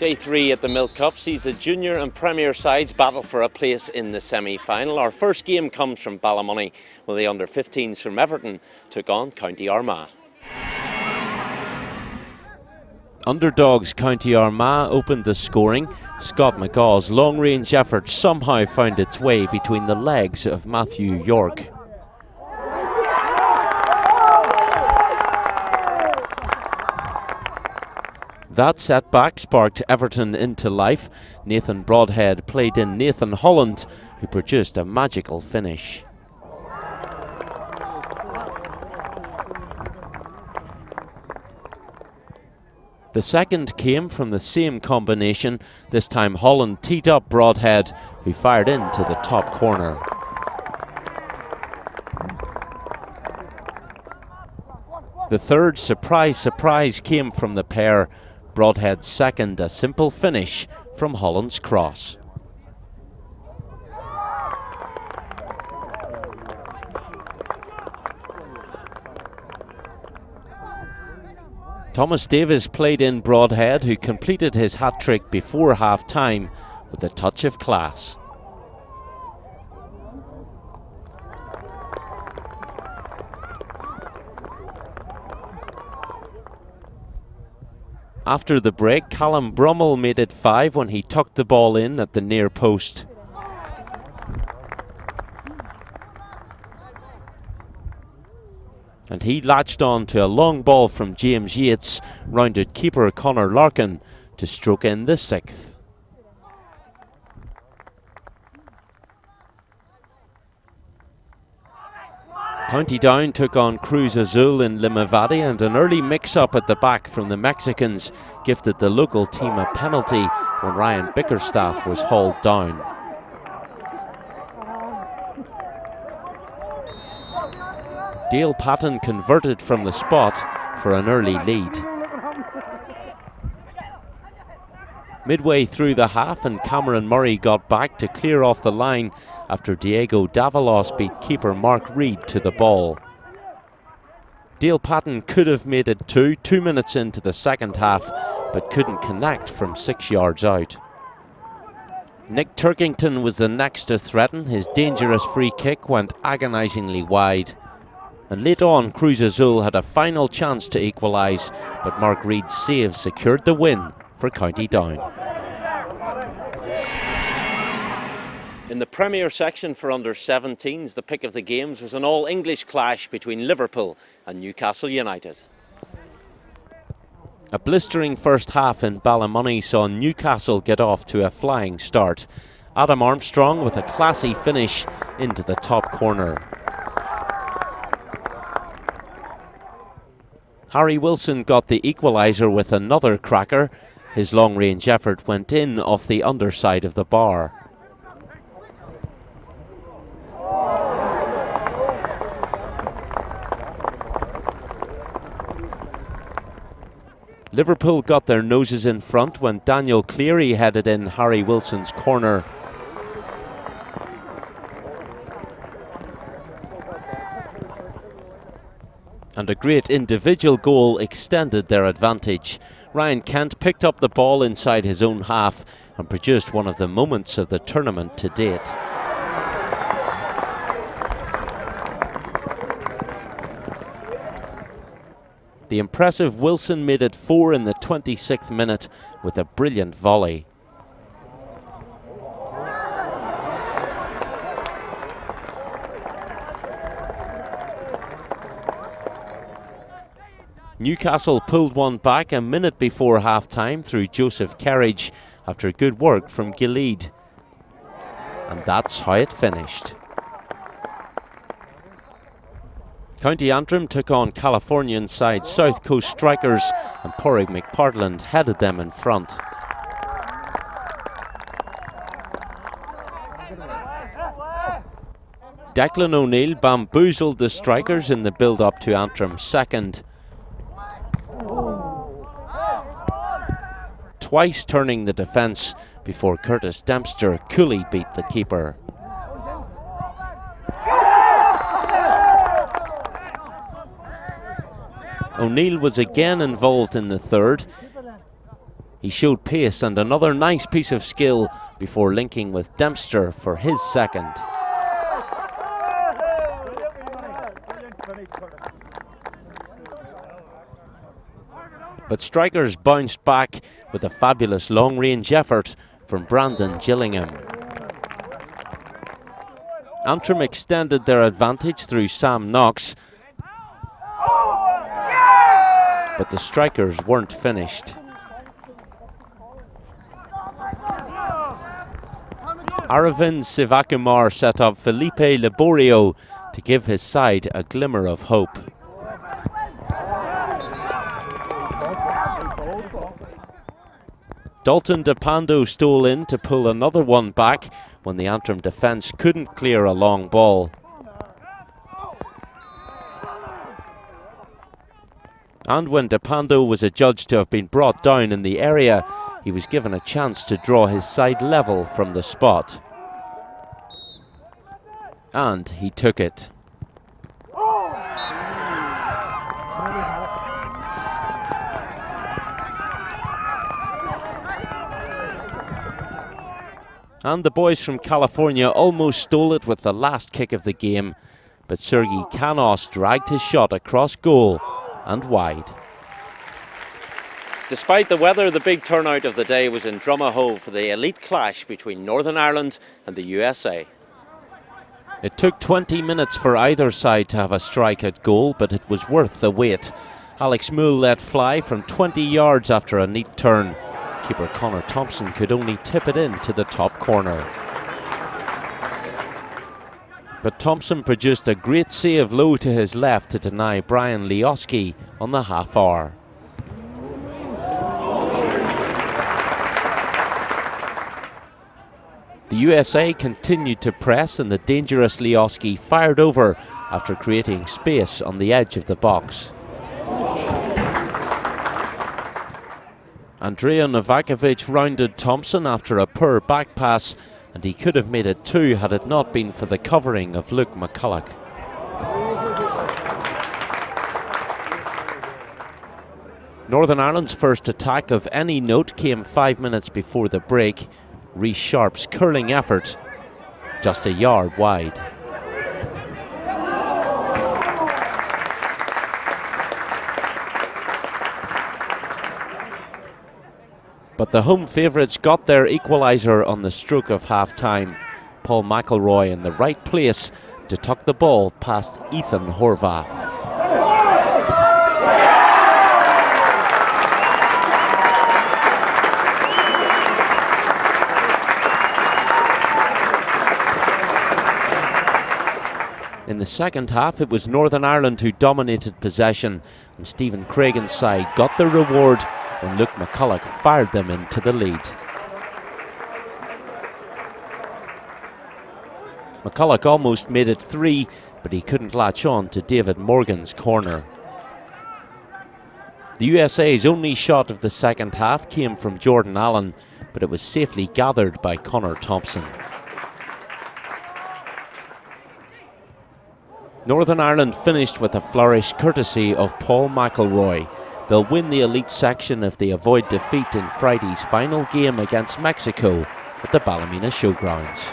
Day 3 at the Milk Cup sees the junior and premier sides battle for a place in the semi-final. Our first game comes from Ballymoney, where the under-15s from Everton took on County Armagh. Underdogs County Armagh opened the scoring. Scott McGaw's long-range effort somehow found its way between the legs of Matthew York. That setback sparked Everton into life. Nathan Broadhead played in Nathan Holland, who produced a magical finish. The second came from the same combination. This time Holland teed up Broadhead, who fired into the top corner. The third surprise came from the pair. Broadhead's second, a simple finish from Holland's cross. Thomas Davis played in Broadhead, who completed his hat-trick before half-time with a touch of class. After the break, Callum Brummel made it 5 when he tucked the ball in at the near post. And he latched on to a long ball from James Yates, rounded keeper Conor Larkin to stroke in the 6th. County Down took on Cruz Azul in Limavady, and an early mix-up at the back from the Mexicans gifted the local team a penalty when Ryan Bickerstaff was hauled down. Dale Patton converted from the spot for an early lead. Midway through the half, and Cameron Murray got back to clear off the line after Diego Davalos beat keeper Mark Reed to the ball. Dale Patton could have made it 2 minutes into the second half, but couldn't connect from 6 yards out. Nick Turkington was the next to threaten. His dangerous free kick went agonisingly wide. And late on, Cruz Azul had a final chance to equalise, but Mark Reed's save secured the win for County Down. In the Premier section for under-17s, the pick of the games was an all-English clash between Liverpool and Newcastle United. A blistering first half in Ballymoney saw Newcastle get off to a flying start. Adam Armstrong with a classy finish into the top corner. Harry Wilson got the equaliser with another cracker. His long-range effort went in off the underside of the bar. Liverpool got their noses in front when Daniel Cleary headed in Harry Wilson's corner. And a great individual goal extended their advantage. Ryan Kent picked up the ball inside his own half and produced one of the moments of the tournament to date. The impressive Wilson made it 4 in the 26th minute with a brilliant volley. Newcastle pulled one back a minute before half-time through Joseph Kerridge after good work from Gilead. And that's how it finished. County Antrim took on Californian side South Coast Strikers, and Porrig McPartland headed them in front. Declan O'Neill bamboozled the Strikers in the build-up to Antrim's second. Twice turning the defence before Curtis Dempster coolly beat the keeper. O'Neill was again involved in the third. He showed pace and another nice piece of skill before linking with Dempster for his second. But strikers bounced back with a fabulous long-range effort from Brandon Gillingham. Antrim extended their advantage through Sam Knox, but the strikers weren't finished. Aravind Sivakumar set up Felipe Laborio to give his side a glimmer of hope. Dalton DePando stole in to pull another one back when the Antrim defence couldn't clear a long ball. And when DePando was adjudged to have been brought down in the area, he was given a chance to draw his side level from the spot. And he took it. And the boys from California almost stole it with the last kick of the game, but Sergei Kanos dragged his shot across goal and wide. Despite the weather, the big turnout of the day was in Drumahoe for the elite clash between Northern Ireland and the USA. It took 20 minutes for either side to have a strike at goal, but it was worth the wait. Alex Moole let fly from 20 yards after a neat turn. Keeper Connor Thompson could only tip it in to the top corner. But Thompson produced a great save low to his left to deny Brian Lioski on the half hour. The USA continued to press and the dangerous Lioski fired over after creating space on the edge of the box. Andrea Novakovic rounded Thompson after a poor back pass, and he could have made it 2 had it not been for the covering of Luke McCulloch. Northern Ireland's first attack of any note came 5 minutes before the break. Rhys Sharp's curling effort just a yard wide. But the home favourites got their equaliser on the stroke of half-time. Paul McElroy in the right place to tuck the ball past Ethan Horvath. In the second half, it was Northern Ireland who dominated possession, and Stephen Craigan's side got their reward when Luke McCulloch fired them into the lead. McCulloch almost made it 3, but he couldn't latch on to David Morgan's corner. The USA's only shot of the second half came from Jordan Allen, but it was safely gathered by Connor Thompson. Northern Ireland finished with a flourish courtesy of Paul McElroy. They'll win the elite section if they avoid defeat in Friday's final game against Mexico at the Ballymena Showgrounds.